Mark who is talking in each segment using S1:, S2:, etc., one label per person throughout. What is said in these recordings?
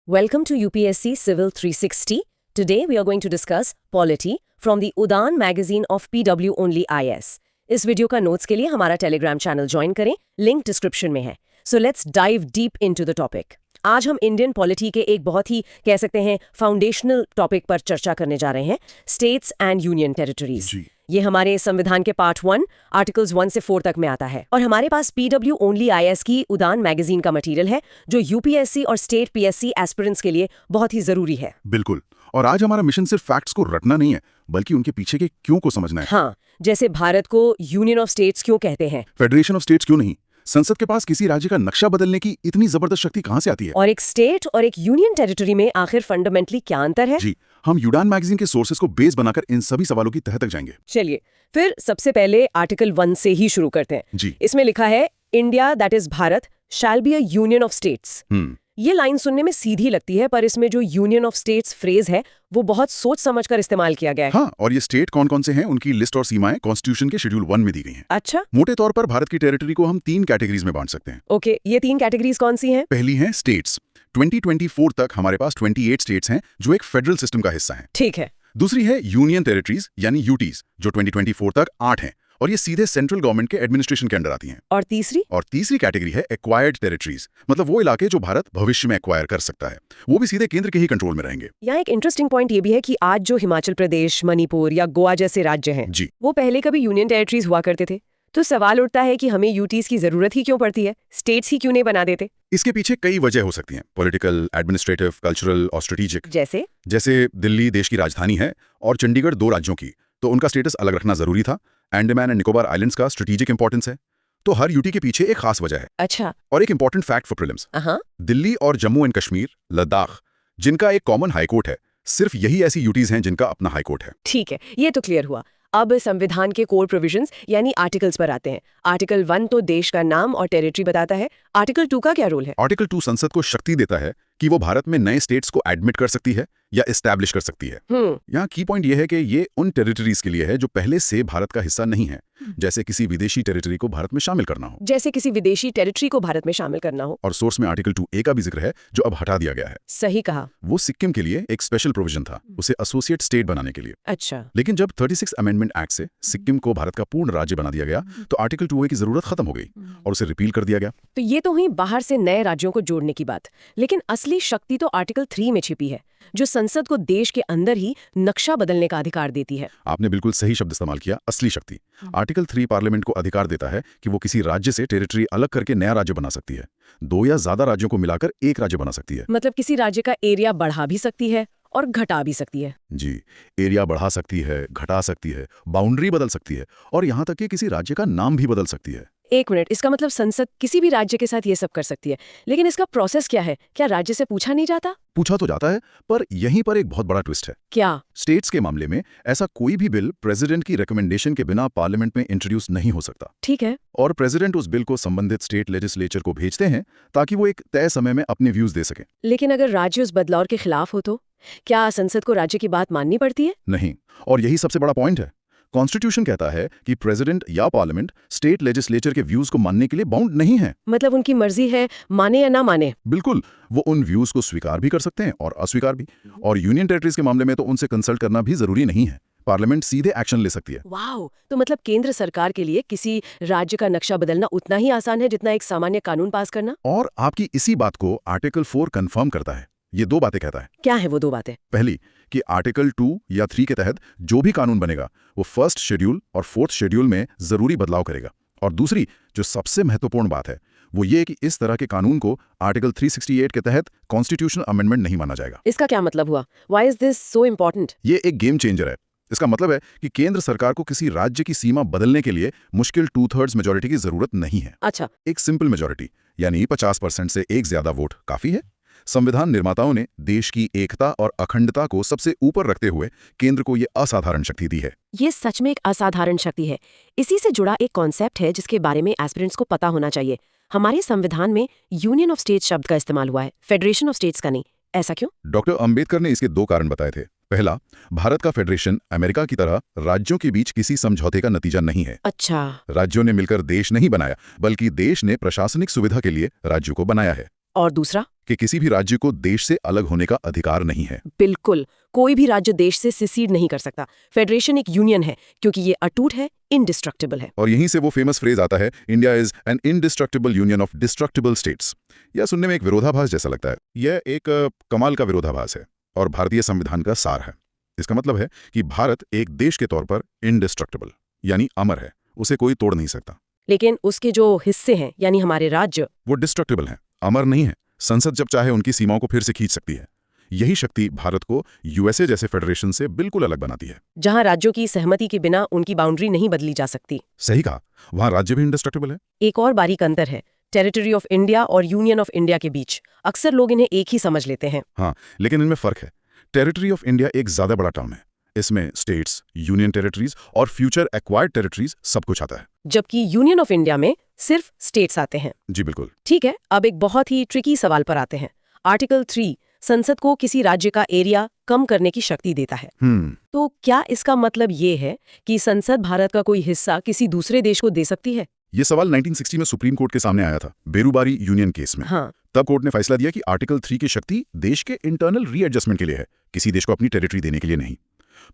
S1: Welcome to UPSC Civil 360. Today we are going to discuss polity from the Udaan magazine of PW Only IS. इस video का notes के लिए हमारा Telegram channel join करें, link description में है. So let's dive deep into the topic. आज हम इंडियन पॉलिटी के एक बहुत ही कह सकते हैं फाउंडेशनल टॉपिक पर चर्चा करने जा रहे हैं, स्टेट्स एंड यूनियन टेरिटरीज. ये हमारे संविधान के पार्ट 1 आर्टिकल्स 1 से 4 तक में आता है और हमारे पास PW ओनली IS की उदान मैगजीन का मटेरियल है जो यूपीएससी और स्टेट पीएससी एस्पिरेंट्स के लिए बहुत ही जरूरी है.
S2: बिल्कुल. और आज हमारा मिशन सिर्फ फैक्ट्स को रटना नहीं है बल्कि उनके पीछे के क्यों को समझना है.
S1: हाँ, जैसे भारत को यूनियन ऑफ स्टेट्स क्यों कहते हैं,
S2: फेडरेशन ऑफ स्टेट्स क्यों नहीं, संसद के पास किसी राज्य का नक्शा बदलने की इतनी जबरदस्त शक्ति कहाँ से आती है,
S1: और एक स्टेट और एक यूनियन टेरिटरी में आखिर फंडामेंटली क्या अंतर है.
S2: जी, हम यूडान मैगजीन के सोर्सेज को बेस बनाकर इन सभी सवालों की तह तक जाएंगे.
S1: चलिए फिर सबसे पहले आर्टिकल 1 से ही शुरू करते हैं.
S2: जी.
S1: इसमें लिखा है India that is Bharat shall be a union of states. ये लाइन सुनने में सीधी लगती है पर इसमें जो यूनियन ऑफ स्टेट्स फ्रेज है वो बहुत सोच समझकर इस्तेमाल किया गया है.
S2: हाँ, और ये स्टेट कौन कौन से हैं उनकी लिस्ट और सीमाएं कॉन्स्टिट्यूशन के शेड्यूल 1 में दी गई हैं.
S1: अच्छा.
S2: मोटे तौर पर भारत की टेरिटरी को हम 3 कैटेगरीज में बांट सकते हैं.
S1: ओके, ये 3 कैटेगरीज कौन सी हैं?
S2: पहली है स्टेट्स. 2024 तक हमारे पास 28 स्टेट्स हैं जो एक फेडरल सिस्टम का हिस्सा हैं.
S1: ठीक है.
S2: दूसरी है यूनियन टेरिटरीज यानी यूटीज जो 2024 तक 8 हैं और ये सीधे सेंट्रल गवर्नमेंट के एडमिनिस्ट्रेशन के अंडर आती हैं.
S1: और तीसरी
S2: कैटेगरी है एक्वायर्ड टेरिटरीज, मतलब वो इलाके जो भारत भविष्य में एक्वायर कर सकता है, वो भी सीधे केंद्र के ही कंट्रोल में रहेंगे.
S1: यहाँ एक इंटरेस्टिंग पॉइंट ये भी है कि आज जो हिमाचल प्रदेश, मणिपुर या गोवा जैसे राज्य हैं,
S2: जी,
S1: वो पहले कभी यूनियन टेरिटरीज हुआ करते थे. तो सवाल उठता है कि हमें यूटीज की जरूरत ही क्यों पड़ती है, स्टेट्स ही क्यों नहीं बना देते.
S2: इसके पीछे कई वजह हो सकती हैं, पॉलिटिकल, एडमिनिस्ट्रेटिव, कल्चरल और स्ट्रेटेजिक. जैसे दिल्ली देश की राजधानी है और चंडीगढ़ 2 राज्यों की, तो उनका स्टेटस अलग रखना जरूरी था. अंडमान एंड निकोबार आइलैंड्स का स्ट्रेटेजिक इंपॉर्टेंस है, तो हर यूटी के पीछे एक खास वजह है.
S1: अच्छा.
S2: और एक important fact for prelims, Delhi और जम्मू एंड कश्मीर, लद्दाख, जिनका एक कॉमन हाईकोर्ट है, सिर्फ यही ऐसी यूटीज हैं जिनका अपना हाईकोर्ट है.
S1: ठीक है, ये तो क्लियर हुआ. अब संविधान के कोर प्रोविजंस यानी आर्टिकल्स पर आते हैं. आर्टिकल 1 तो देश का नाम और टेरिटरी बताता है. आर्टिकल 2 का क्या रोल है?
S2: आर्टिकल 2 संसद को शक्ति देता है कि वो भारत में नए स्टेट्स को एडमिट कर सकती है या एस्टैब्लिश कर सकती है. यहाँ की पॉइंट ये है कि ये उन टेरिटरीज के लिए है जो पहले से भारत का हिस्सा नहीं है, जैसे किसी विदेशी टेरिटरी को भारत में शामिल करना हो. और सोर्स में आर्टिकल 2A का भी जिक्र है जो अब हटा दिया गया है.
S1: सही कहा.
S2: वो सिक्किम के लिए एक स्पेशल प्रोविजन था, उसे एसोसिएट स्टेट बनाने के लिए.
S1: अच्छा.
S2: लेकिन जब 36 अमेंडमेंट एक्ट से सिक्किम को भारत का पूर्ण राज्य बना दिया गया तो आर्टिकल 2A की जरूरत खत्म हो गई और उसे रिपील कर दिया गया.
S1: तो ये तो हुई बाहर से नए राज्यों को जोड़ने की बात, लेकिन असली शक्ति तो आर्टिकल 3 में छिपी है जो संसद को देश के अंदर ही नक्शा बदलने का अधिकार देती है.
S2: आपने बिल्कुल सही शब्द इस्तेमाल किया, असली शक्ति. आर्टिकल 3 पार्लियामेंट को अधिकार देता है कि वो किसी राज्य से टेरिटरी अलग करके नया राज्य बना सकती है. 2 या ज्यादा राज्यों को मिलाकर एक राज्य बना सकती है.
S1: मतलब किसी राज्य का एरिया बढ़ा भी सकती है और घटा भी सकती है.
S2: जी, एरिया बढ़ा सकती है, घटा सकती है, बाउंड्री बदल सकती है और यहाँ तक कि किसी राज्य का नाम भी बदल सकती है.
S1: एक मिनट, इसका मतलब संसद किसी भी राज्य के साथ ये सब कर सकती है, लेकिन इसका प्रोसेस क्या है? क्या राज्य से पूछा नहीं जाता?
S2: पूछा तो जाता है, पर यहीं पर एक बहुत बड़ा ट्विस्ट है.
S1: क्या?
S2: स्टेट्स के मामले में ऐसा कोई भी बिल प्रेसिडेंट की रिकमेंडेशन के बिना पार्लियामेंट में इंट्रोड्यूस नहीं हो सकता.
S1: ठीक है.
S2: और प्रेसिडेंट उस बिल को संबंधित स्टेट लेजिस्लेचर को भेजते हैं ताकि वो एक तय समय में अपने व्यूज दे सके.
S1: लेकिन अगर राज्य उस बदलाव के खिलाफ हो तो क्या संसद को राज्य की बात माननी पड़ती है?
S2: नहीं, और यही सबसे बड़ा पॉइंट है. कॉन्स्टिट्यूशन कहता है कि प्रेसिडेंट या पार्लियामेंट स्टेट लेजिस्लेचर के व्यूज को मानने के लिए बाउंड नहीं है.
S1: मतलब उनकी मर्जी है, माने या ना माने.
S2: बिल्कुल, वो उन व्यूज को स्वीकार भी कर सकते हैं और अस्वीकार भी. और यूनियन टेरिटरीज के मामले में तो उनसे कंसल्ट करना भी जरूरी नहीं है, पार्लियामेंट सीधे एक्शन ले सकती है.
S1: वाओ, तो मतलब केंद्र सरकार के लिए किसी राज्य का नक्शा बदलना उतना ही आसान है जितना एक सामान्य कानून पास करना.
S2: और आपकी इसी बात को आर्टिकल 4 कंफर्म करता है. ये 2 बातें कहता है.
S1: क्या है वो 2 बातें?
S2: पहली कि आर्टिकल 2 या 3 के तहत जो भी कानून बनेगा वो फर्स्ट शेड्यूल और 4th शेड्यूल में जरूरी बदलाव करेगा. और दूसरी जो सबसे महत्वपूर्ण बात है वो ये कि इस तरह के कानून को आर्टिकल 368 के तहत कॉन्स्टिट्यूशनल अमेंडमेंट नहीं माना जाएगा.
S1: इसका क्या मतलब हुआ? Why is this so important?
S2: ये एक गेम चेंजर है. इसका मतलब है कि केंद्र सरकार को किसी राज्य की सीमा बदलने के लिए मुश्किल 2/3 मेजोरिटी की जरूरत नहीं है.
S1: अच्छा.
S2: एक सिंपल मेजोरिटी यानी 50% से एक ज्यादा वोट काफी है. संविधान निर्माताओं ने देश की एकता और अखंडता को सबसे ऊपर रखते हुए केंद्र को ये असाधारण शक्ति दी है.
S1: ये सच में एक असाधारण शक्ति है. इसी से जुड़ा एक कॉन्सेप्ट है जिसके बारे में एस्पिरेंट्स को पता होना चाहिए. हमारे संविधान में यूनियन ऑफ स्टेट्स शब्द का इस्तेमाल हुआ है, फेडरेशन ऑफ स्टेट्स का नहीं. ऐसा क्यों?
S2: डॉक्टर अंबेडकर ने इसके 2 कारण बताए थे. पहला, भारत का फेडरेशन अमेरिका की तरह राज्यों के बीच किसी समझौते का नतीजा नहीं है.
S1: अच्छा.
S2: राज्यों ने मिलकर देश नहीं बनाया, बल्कि देश ने प्रशासनिक सुविधा के लिए राज्यों को बनाया है.
S1: और दूसरा?
S2: कि किसी भी राज्य को देश से अलग होने का अधिकार नहीं है।
S1: बिल्कुल, कोई भी राज्य देश से सिसीड नहीं कर सकता। फेडरेशन एक यूनियन है क्योंकि ये अटूट है, इंडिस्ट्रक्टिबल है।
S2: और यहीं से वो फेमस फ्रेज आता है, India is an indestructible union of destructible states. यह सुनने में एक विरोधाभास जैसा लगता है। यह एक कमाल का विरोधाभास है और भारतीय संविधान का सार है। इसका मतलब है कि भारत एक देश के तौर पर इंडिस्ट्रक्टिबल यानी अमर है, उसे कोई तोड़ नहीं सकता।
S1: लेकिन उसके जो हिस्से हैं यानी हमारे राज्य,
S2: वो डिस्ट्रक्टिबल हैं, अमर नहीं है। संसद जब चाहे उनकी सीमाओं को फिर से खींच सकती है। यही शक्ति भारत को यूएसए जैसे फेडरेशन से बिल्कुल अलग बनाती है,
S1: जहां राज्यों की सहमति के बिना उनकी बाउंड्री नहीं बदली जा सकती।
S2: सही कहा, वहां राज्य भी इंडिस्ट्रक्टिबल है।
S1: एक और बारीक अंतर है टेरिटरी ऑफ इंडिया और यूनियन ऑफ इंडिया के बीच। अक्सर लोग इन्हें एक ही समझ लेते हैं।
S2: हाँ, लेकिन इनमें फर्क है। टेरिटरी ऑफ इंडिया एक ज्यादा बड़ा टर्म है। इसमें स्टेट्स, यूनियन टेरिटरीज और फ्यूचर एक्वायर्ड टेरिटरीज सब कुछ आता है।
S1: जबकि यूनियन ऑफ इंडिया में सिर्फ स्टेट्स आते हैं।
S2: जी बिल्कुल।
S1: ठीक है, अब एक बहुत ही ट्रिकी सवाल पर आते हैं। आर्टिकल 3 संसद को किसी राज्य का एरिया कम करने की शक्ति देता है। तो क्या इसका मतलब ये है कि संसद भारत का कोई हिस्सा किसी दूसरे देश को दे सकती है?
S2: ये सवाल 1960 में सुप्रीम कोर्ट के सामने आया था, बेरूबारी यूनियन केस में।
S1: हाँ।
S2: तब कोर्ट ने फैसला दिया कि आर्टिकल 3 की शक्ति देश के इंटरनल रीएडजस्टमेंट के लिए है, किसी देश को अपनी टेरिटरी देने के लिए नहीं।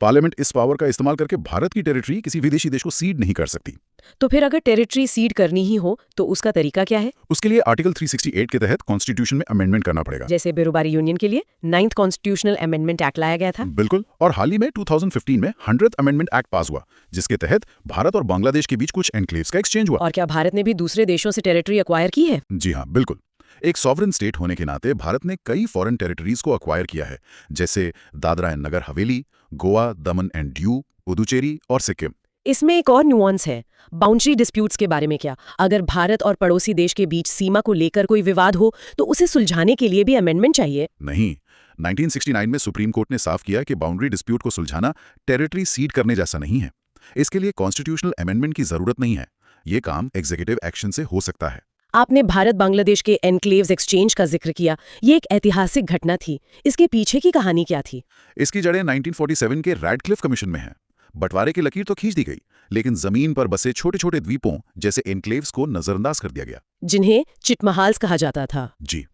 S2: पार्लियामेंट इस पावर का इस्तेमाल करके भारत की टेरिटरी किसी विदेशी देश को सीड नहीं कर सकती।
S1: तो फिर अगर टेरिटरी सीड करनी ही हो तो उसका तरीका क्या है?
S2: उसके लिए आर्टिकल 368 के तहत कॉन्स्टिट्यूशन में अमेंडमेंट करना पड़ेगा।
S1: जैसे बेरूबारी यूनियन के लिए 9th कॉन्स्टिट्यूशनल अमेंडमेंट एक्ट लाया गया था।
S2: बिल्कुल, और हाल ही में 2015 में 100th अमेंडमेंट एक्ट पास हुआ, जिसके तहत भारत और बांग्लादेश के बीच कुछ एनक्लेव्स का एक्सचेंज हुआ।
S1: और क्या भारत ने भी दूसरे देशों से टेरिटरी एक्वायर की है?
S2: जी हाँ, बिल्कुल। एक सॉवरेन स्टेट होने के नाते भारत ने कई फॉरेन टेरिटरीज को अक्वायर किया है, जैसे Dadra and Nagar Haveli, Goa, Daman and Diu, Puducherry और सिक्किम।
S1: इसमें एक और नुआंस है, बाउंड्री डिस्प्यूट्स के बारे में क्या? अगर भारत और पड़ोसी देश के बीच सीमा को लेकर कोई विवाद हो तो उसे सुलझाने के लिए भी अमेंडमेंट चाहिए?
S2: नहीं, 1969 में सुप्रीम कोर्ट ने साफ किया कि बाउंड्री डिस्प्यूट को सुलझाना टेरिटरी सीड करने जैसा नहीं है। इसके लिए कॉन्स्टिट्यूशनल अमेंडमेंट की जरूरत नहीं है। ये काम एग्जीक्यूटिव एक्शन से हो सकता है।
S1: आपने भारत बांग्लादेश के एनक्लेव्स एक्सचेंज का जिक्र किया। ये एक ऐतिहासिक घटना थी। इसके पीछे की कहानी क्या थी?
S2: इसकी जड़ें 1947 के रैडक्लिफ कमीशन में हैं। बंटवारे की लकीर तो खींच दी गई, लेकिन जमीन पर बसे छोटे छोटे द्वीपों जैसे एनक्लेव्स को नजरअंदाज कर दिया गया,
S1: जिन्हें चिटमहाल्स कहा जाता था।
S2: जी।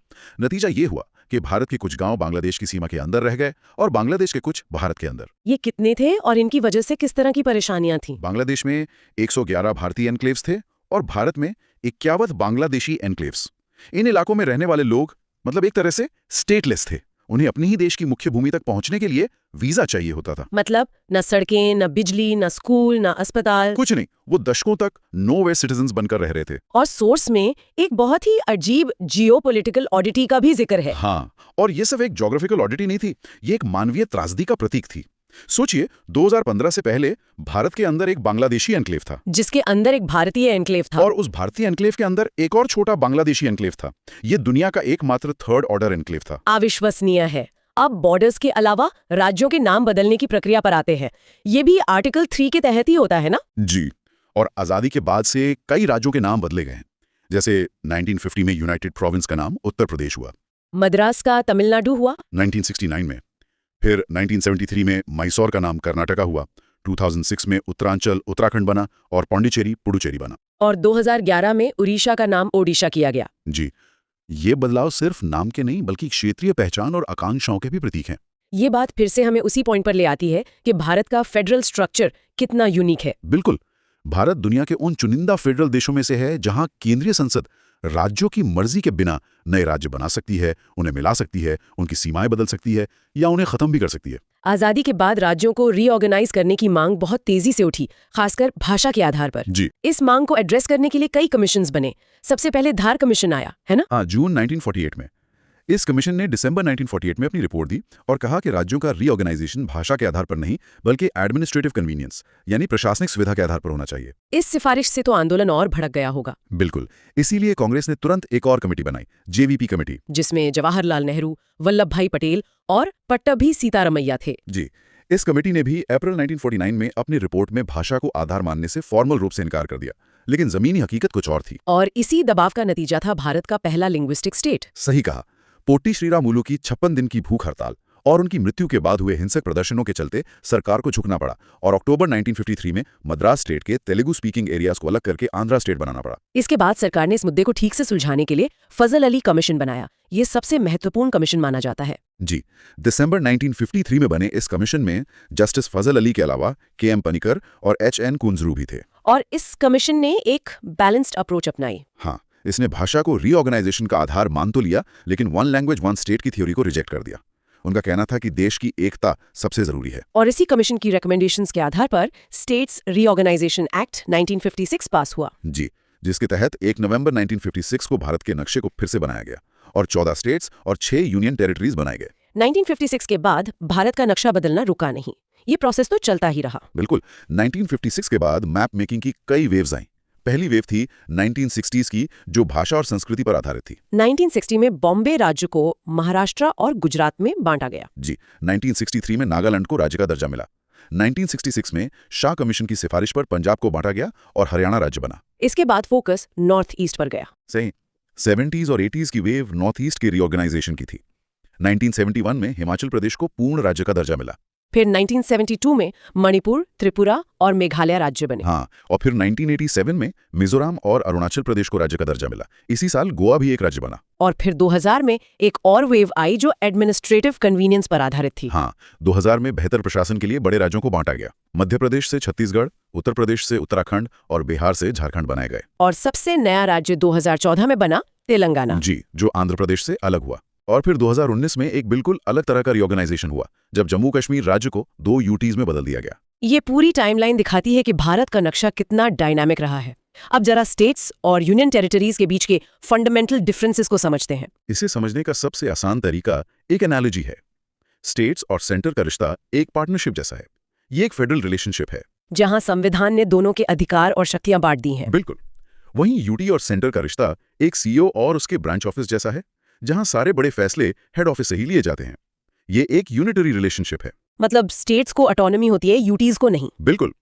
S2: नतीजा ये हुआ कि भारत के कुछ गांव बांग्लादेश की सीमा के अंदर रह गए और बांग्लादेश के कुछ भारत के अंदर।
S1: ये कितने थे और इनकी वजह से किस तरह की परेशानियां थीं?
S2: बांग्लादेश में 111 भारतीय एनक्लेव्स थे और भारत में 51 बांग्लादेशी एनक्लेव्स। इन इलाकों में रहने वाले लोग मतलब एक तरह से स्टेटलेस थे। उन्हें अपनी ही देश की मुख्य भूमि तक पहुंचने के लिए वीजा चाहिए होता था।
S1: मतलब न सड़कें, न बिजली, न स्कूल, न अस्पताल,
S2: कुछ नहीं। वो दशकों तक नो वे सिटीजन्स बनकर रह रहे थे।
S1: और सोर्स में एक बहुत ही अजीब जियोपॉलिटिकल ऑडिटी का भी जिक्र है।
S2: हाँ, और ये सिर्फ एक ज्योग्राफिकल ऑडिटी नहीं थी, ये एक मानवीय त्रासदी का प्रतीक थी। सोचिए, 2015 से पहले भारत के अंदर एक बांग्लादेशी एनक्लेव था,
S1: जिसके अंदर एक भारतीय एनक्लेव था,
S2: और उस भारतीय एनक्लेव के अंदर एक और छोटा बांग्लादेशी एनक्लेव था। ये दुनिया का एकमात्र थर्ड ऑर्डर एनक्लेव था।
S1: अविश्वसनीय है। अब बॉर्डर्स के अलावा राज्यों के नाम बदलने की प्रक्रिया पर आते हैं। ये भी आर्टिकल 3 के तहत ही होता है ना?
S2: जी, और आजादी के बाद से कई राज्यों के नाम बदले गए हैं। जैसे 1950 में यूनाइटेड प्रोविंस का नाम उत्तर प्रदेश हुआ,
S1: मद्रास का तमिलनाडु हुआ
S2: 1969 में, फिर 1973 में मैसूर का नाम कर्नाटका हुआ, 2006 में उत्तरांचल उत्तराखंड बना और पांडिचेरी पुडुचेरी बना,
S1: और 2011 में उड़ीसा का नाम ओडिशा किया गया।
S2: जी। ये बदलाव सिर्फ नाम के नहीं बल्कि क्षेत्रीय पहचान और आकांक्षाओं के भी प्रतीक हैं।
S1: ये बात फिर से हमें उसी पॉइंट पर ले आती है कि भारत का फेडरल स्ट्रक्चर कितना यूनिक है।
S2: बिल्कुल, भारत दुनिया के उन चुनिंदा फेडरल देशों में से है जहां केंद्रीय संसद राज्यों की मर्जी के बिना नए राज्य बना सकती है, उन्हें मिला सकती है, उनकी सीमाएं बदल सकती है या उन्हें खत्म भी कर सकती है।
S1: आजादी के बाद राज्यों को रीऑर्गेनाइज करने की मांग बहुत तेजी से उठी, खासकर भाषा के आधार पर।
S2: जी।
S1: इस मांग को एड्रेस करने के लिए कई कमीशंस बने। सबसे पहले धार कमीशन आया, है ना?
S2: हाँ, जून 1948 में। इस कमीशन ने दिसंबर 1948 में अपनी रिपोर्ट दी और कहा कि राज्यों का रीऑर्गेनाइजेशन भाषा के आधार पर नहीं बल्कि एडमिनिस्ट्रेटिव कन्वीनियंस यानी प्रशासनिक सुविधा के आधार पर होना चाहिए।
S1: इस सिफारिश से तो आंदोलन और भड़क गया होगा।
S2: बिल्कुल, इसीलिए कांग्रेस ने तुरंत एक और कमेटी बनाई, जेवीपी कमेटी,
S1: जिसमें जवाहरलाल नेहरू, वल्लभ भाई पटेल और पट्टभी सीतारमैया थे।
S2: जी। इस कमेटी ने भी अप्रैल 1949 में अपनी रिपोर्ट में भाषा को आधार मानने से फॉर्मल रूप से इनकार कर दिया, लेकिन जमीनी हकीकत कुछ और थी।
S1: और इसी दबाव का नतीजा था भारत का पहला लिंग्विस्टिक स्टेट।
S2: सही कहा। पोट्टी श्रीरामुलु की 56 दिन की भूख हड़ताल और उनकी मृत्यु के बाद हुए हिंसक प्रदर्शनों के चलते सरकार को झुकना पड़ा और अक्टूबर 1953 में मद्रास स्टेट के तेलुगु स्पीकिंग एरियाज को अलग करके आंध्रा स्टेट बनाना पड़ा।
S1: इसके बाद सरकार ने इस मुद्दे को ठीक से सुलझाने के लिए फजल अली कमीशन बनाया, ये सबसे महत्वपूर्ण कमीशन माना जाता है।
S2: जी, दिसंबर 1953 में बने इस कमीशन में जस्टिस फजल अली के अलावा के.एम. पनिकर और एच.एन. कुंजरू भी थे।
S1: और इस कमीशन ने एक बैलेंस्ड अप्रोच अपनाई।
S2: हाँ, इसने भाषा को रीऑर्गेनाइजेशन का आधार मान तो लिया, लेकिन वन लैंग्वेज वन स्टेट की थ्योरी को रिजेक्ट कर दिया। उनका कहना था कि देश की एकता सबसे जरूरी है।
S1: और इसी कमीशन की रिकमेंडेशंस के आधार पर स्टेट्स रीऑर्गेनाइजेशन एक्ट 1956 पास हुआ।
S2: जी, जिसके तहत 1 नवंबर 1956 को भारत के नक्शे को फिर से बनाया गया और 14 स्टेट्स और 6 यूनियन टेरिटरीज बनाए गए।
S1: 1956 के बाद भारत का नक्शा बदलना रुका नहीं, ये प्रोसेस तो चलता ही रहा।
S2: बिल्कुल, 1956 के बाद मैप मेकिंग की कई वेव्स आईं। पहली वेव थी 1960s की, जो भाषा और संस्कृति पर आधारित थी।
S1: 1960 में बॉम्बे राज्य को महाराष्ट्र और गुजरात में बांटा गया।
S2: जी, 1963 में नागालैंड को राज्य का दर्जा मिला। 1966 में शाह कमीशन की सिफारिश पर पंजाब को बांटा गया और हरियाणा राज्य बना।
S1: इसके बाद फोकस नॉर्थ ईस्ट पर गया।
S2: सही। 70s और 80s की वेव नॉर्थ ईस्ट की रीऑर्गेनाइजेशन की थी। 1971 में हिमाचल प्रदेश को पूर्ण राज्य का दर्जा मिला।
S1: फिर 1972 में मणिपुर, त्रिपुरा और मेघालय राज्य बने।
S2: हाँ, और फिर 1987 में मिजोरम और अरुणाचल प्रदेश को राज्य का दर्जा मिला। इसी साल गोवा भी एक राज्य बना।
S1: और फिर 2000 में एक और वेव आई जो एडमिनिस्ट्रेटिव कन्वीनियंस पर आधारित थी।
S2: हाँ, 2000 में बेहतर प्रशासन के लिए बड़े राज्यों को बांटा गया। मध्य प्रदेश से छत्तीसगढ़, उत्तर प्रदेश से उत्तराखंड और बिहार से झारखंड बनाए गए।
S1: और सबसे नया राज्य 2014 में बना तेलंगाना।
S2: जी, जो आंध्र प्रदेश से अलग हुआ। और फिर 2019 में एक बिल्कुल अलग तरह का रीऑर्गेनाइजेशन हुआ, जब जम्मू कश्मीर राज्य को 2 यूटीज में बदल दिया गया।
S1: ये पूरी टाइमलाइन दिखाती है कि भारत का नक्शा कितना डायनामिक रहा है। अब जरा स्टेट्स और यूनियन टेरिटरीज के बीच के फंडामेंटल डिफरेंसेस को समझते हैं।
S2: इसे समझने का सबसे आसान तरीका एक एनालॉजी है। स्टेट्स और सेंटर का रिश्ता एक पार्टनरशिप जैसा है। ये एक फेडरल रिलेशनशिप है,
S1: जहां संविधान ने दोनों के अधिकार और शक्तियां बांट दी हैं।
S2: बिल्कुल। वहीं यूटी और सेंटर का रिश्ता एक सीईओ और उसके ब्रांच ऑफिस जैसा है, जहां सारे बड़े फैसले हेड ऑफिस से ही लिए जाते हैं। ये एक यूनिटरी रिलेशनशिप है।
S1: मतलब स्टेट्स को ऑटोनॉमी होती है, यूटीज को नहीं।
S2: बिल्कुल।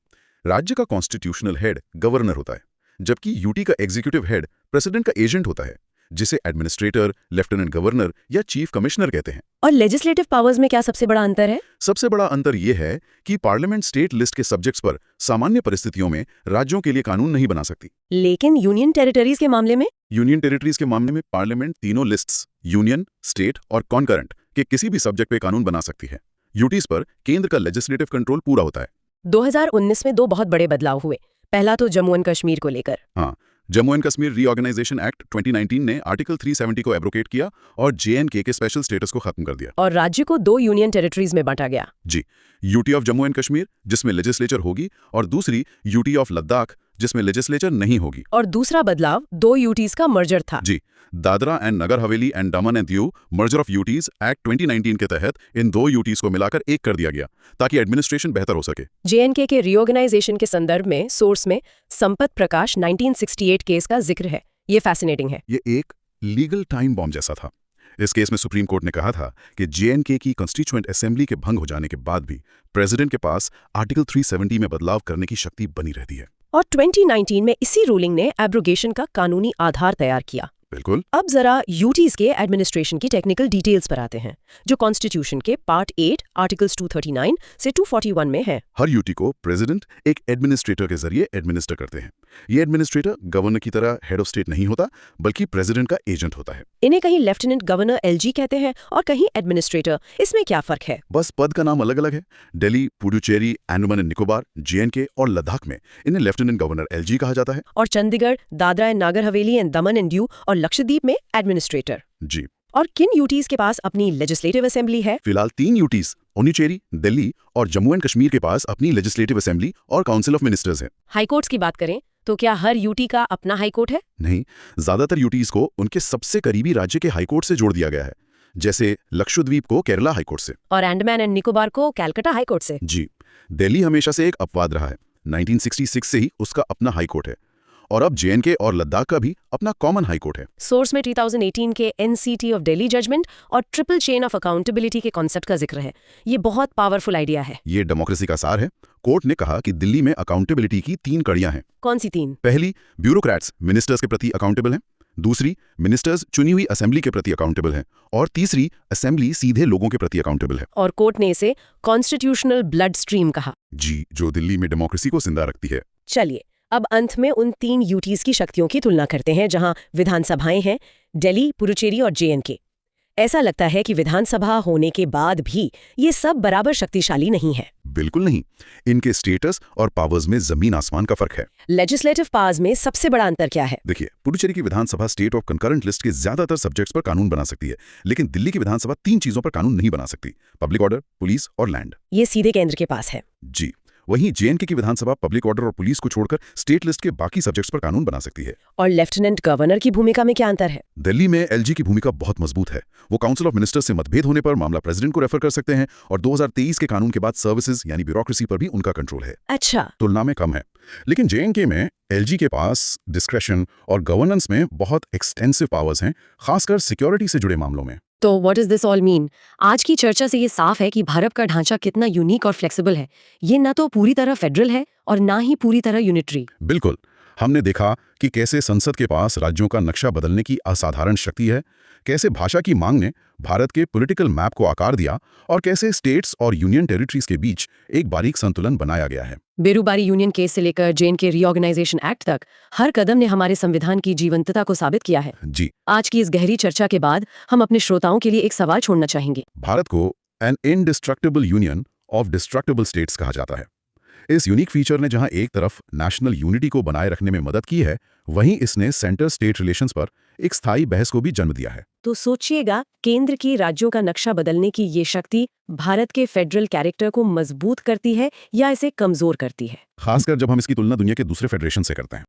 S2: राज्य का कॉन्स्टिट्यूशनल हेड गवर्नर होता है, जबकि यूटी का एग्जीक्यूटिव हेड प्रेसिडेंट का एजेंट होता है, जिसे एडमिनिस्ट्रेटर, लेफ्टिनेंट गवर्नर या चीफ कमिश्नर कहते हैं।
S1: और लेजिस्लेटिव पावर्स में क्या सबसे बड़ा अंतर है?
S2: सबसे बड़ा अंतर यह है कि पार्लियामेंट स्टेट लिस्ट के सब्जेक्ट्स पर सामान्य परिस्थितियों में राज्यों के लिए कानून नहीं बना सकती।
S1: लेकिन यूनियन टेरिटरीज के मामले में
S2: यूनियन टेरिटरीज के मामले में पार्लियामेंट तीनों लिस्ट्स, यूनियन, स्टेट और कॉन्करेंट के किसी भी सब्जेक्ट पे कानून बना सकती है। यूटीज पर केंद्र का लेजिस्लेटिव कंट्रोल पूरा होता है।
S1: 2019 में 2 बहुत बड़े बदलाव हुए। पहला तो जम्मू एंड कश्मीर को लेकर।
S2: हाँ, Jammu and Kashmir reorganisation act 2019 ने आर्टिकल 370 को एब्रोकेट किया और JNK के स्पेशल स्टेटस को खत्म कर दिया।
S1: और राज्य को 2 यूनियन टेरिटरीज में बांटा गया।
S2: जी, UT of Jammu and Kashmir, जिसमें लेजिस्लेचर होगी, और दूसरी यूटी ऑफ लद्दाख, जिसमें लेजिस्लेचर नहीं होगी।
S1: और दूसरा बदलाव 2 यूटीज का मर्जर था।
S2: जी, Dadra and Nagar Haveli and Daman and Diu merger of UTs act 2019 के तहत इन 2 यूटीज को मिलाकर एक कर दिया गया, ताकि एडमिनिस्ट्रेशन बेहतर हो सके।
S1: JNK के रीऑर्गेनाइजेशन के संदर्भ में सोर्स में संपत प्रकाश 1968 केस का जिक्र है। ये फैसिनेटिंग है।
S2: ये एक लीगल टाइम बॉम्ब जैसा था। इस केस में सुप्रीम कोर्ट ने कहा था कि JNK की कॉन्स्टिट्यूएंट असेंबली के भंग हो जाने के बाद भी प्रेसिडेंट के पास आर्टिकल 370 में बदलाव करने की शक्ति बनी रहती है।
S1: और 2019 में इसी रूलिंग ने एब्रोगेशन का कानूनी आधार तैयार किया।
S2: बिल्कुल।
S1: अब जरा यूटीज के एडमिनिस्ट्रेशन की टेक्निकल डिटेल्स पर आते हैं, जो कॉन्स्टिट्यूशन के पार्ट 8 आर्टिकल्स 239 से 241 में है।
S2: हर यूटी को प्रेसिडेंट एक एडमिनिस्ट्रेटर के जरिए एडमिनिस्टर करते हैं। ये एडमिनिस्ट्रेटर गवर्नर की तरह हेड ऑफ स्टेट नहीं होता, बल्कि प्रेसिडेंट का एजेंट होता है।
S1: इन्हें कहीं लेफ्टिनेंट गवर्नर LG कहते हैं और कहीं एडमिनिस्ट्रेटर। इसमें क्या फर्क है?
S2: बस पद का नाम अलग अलग है। दिल्ली, पुडुचेरी, अंडमान एंड निकोबार, JNK और लद्दाख में इन्हें लेफ्टिनेंट गवर्नर LG कहा जाता है।
S1: और Chandigarh, Dadra and Nagar Haveli and Daman and Diu और लक्षद्वीप में एडमिनिस्ट्रेटर।
S2: जी।
S1: और किन यूटीज के पास अपनी लेजिस्लेटिव असेंबली है?
S2: फिलहाल 3 यूटीज, पुडुचेरी, दिल्ली और जम्मू एंड कश्मीर के पास अपनी लेजिस्लेटिव असेंबली और काउंसिल ऑफ मिनिस्टर्स है।
S1: हाईकोर्ट्स की बात करें तो क्या हर यूटी का अपना हाईकोर्ट है?
S2: नहीं, ज्यादातर यूटीज को उनके सबसे करीबी राज्य के हाईकोर्ट से जोड़ दिया गया है, जैसे लक्षद्वीप को केरला हाईकोर्ट से
S1: और अंडमान एंड निकोबार को कैलकाटा हाईकोर्ट से।
S2: जी। दिल्ली हमेशा से एक अपवाद रहा है। 1966 से ही उसका अपना हाईकोर्ट है, और अब JNK और लद्दाख का भी अपना कॉमन हाईकोर्ट है।
S1: सोर्स में 2018 के NCT ऑफ दिल्ली जजमेंट और ट्रिपल चेन ऑफ अकाउंटेबिलिटी के कॉन्सेप्ट का जिक्र है। ये बहुत पावरफुल आइडिया है।
S2: ये डेमोक्रेसी का सार है। कोर्ट ने कहा कि दिल्ली में अकाउंटेबिलिटी की 3 कड़ियां हैं।
S1: कौन सी 3?
S2: पहली, ब्यूरोक्रेट्स मिनिस्टर्स के प्रति अकाउंटेबल हैं। दूसरी, मिनिस्टर्स चुनी हुई असेंबली के प्रति अकाउंटेबल हैं। और तीसरी, असेंबली सीधे लोगों के प्रति अकाउंटेबल है।
S1: और कोर्ट ने इसे कॉन्स्टिट्यूशनल ब्लड स्ट्रीम कहा।
S2: जी, जो दिल्ली में डेमोक्रेसी को जिंदा रखती है।
S1: चलिए अब अंत में उन 3 यूटीज की शक्तियों की तुलना करते हैं, जहां विधानसभाएं हैं दिल्ली, पुडुचेरी और JNK। ऐसा लगता है कि विधानसभा होने के बाद भी ये सब बराबर शक्तिशाली नहीं है।
S2: बिल्कुल नहीं। इनके स्टेटस और पावर्स में जमीन आसमान का फर्क है।
S1: लेजिस्लेटिव पावर्स में सबसे बड़ा अंतर क्या है?
S2: देखिए, पुडुचेरी की विधानसभा स्टेट ऑफ कंकरेंट लिस्ट के ज्यादातर सब्जेक्ट्स पर कानून बना सकती है, लेकिन दिल्ली की विधानसभा 3 चीजों पर कानून नहीं बना सकती: पब्लिक ऑर्डर, पुलिस और लैंड।
S1: ये सीधे केंद्र के पास है।
S2: जी। वहीं जेएनके की विधानसभा पब्लिक ऑर्डर और पुलिस को छोड़कर स्टेट लिस्ट के बाकी सब्जेक्ट्स पर कानून बना सकती है।
S1: और लेफ्टिनेंट गवर्नर की भूमिका में क्या अंतर है?
S2: दिल्ली में एलजी की भूमिका बहुत मजबूत है। वो काउंसिल ऑफ मिनिस्टर्स से मतभेद होने पर मामला प्रेसिडेंट को रेफर कर सकते हैं, और 2023 के कानून के बाद सर्विसेज यानी ब्यूरोक्रेसी पर भी उनका कंट्रोल है।
S1: अच्छा।
S2: तुलना में कम है। लेकिन जेएनके में एलजी के पास डिस्क्रेशन और गवर्नेंस में बहुत एक्सटेंसिव पावर्स हैं, खासकर सिक्योरिटी से जुड़े मामलों में।
S1: तो what is this all mean? आज की चर्चा से ये साफ है कि भारत का ढांचा कितना यूनिक और फ्लेक्सिबल है। ये न तो पूरी तरह फेडरल है और ना ही पूरी तरह यूनिटरी।
S2: बिल्कुल। हमने देखा कि कैसे संसद के पास राज्यों का नक्शा बदलने की असाधारण शक्ति है, कैसे भाषा की मांग ने भारत के पॉलिटिकल मैप को आकार दिया, और कैसे स्टेट्स और यूनियन टेरिटरीज के बीच एक बारीक संतुलन बनाया गया है।
S1: बेरूबारी यूनियन केस से लेकर जेएनके रीऑर्गेनाइजेशन एक्ट तक हर कदम ने हमारे संविधान की जीवंतता को साबित किया है।
S2: जी।
S1: आज की इस गहरी चर्चा के बाद हम अपने श्रोताओं के लिए एक सवाल छोड़ना चाहेंगे।
S2: भारत को an indestructible union of destructible states कहा जाता है। इस यूनिक फीचर ने जहां एक तरफ नेशनल यूनिटी को बनाए रखने में मदद की है, वहीं इसने सेंटर स्टेट रिलेशंस पर एक स्थायी बहस को भी जन्म दिया है।
S1: तो सोचिएगा, केंद्र की राज्यों का नक्शा बदलने की ये शक्ति भारत के फेडरल कैरेक्टर को मजबूत करती है या इसे कमजोर करती है?
S2: खासकर जब हम इसकी तुलना दुनिया के दूसरे फेडरेशन से करते हैं।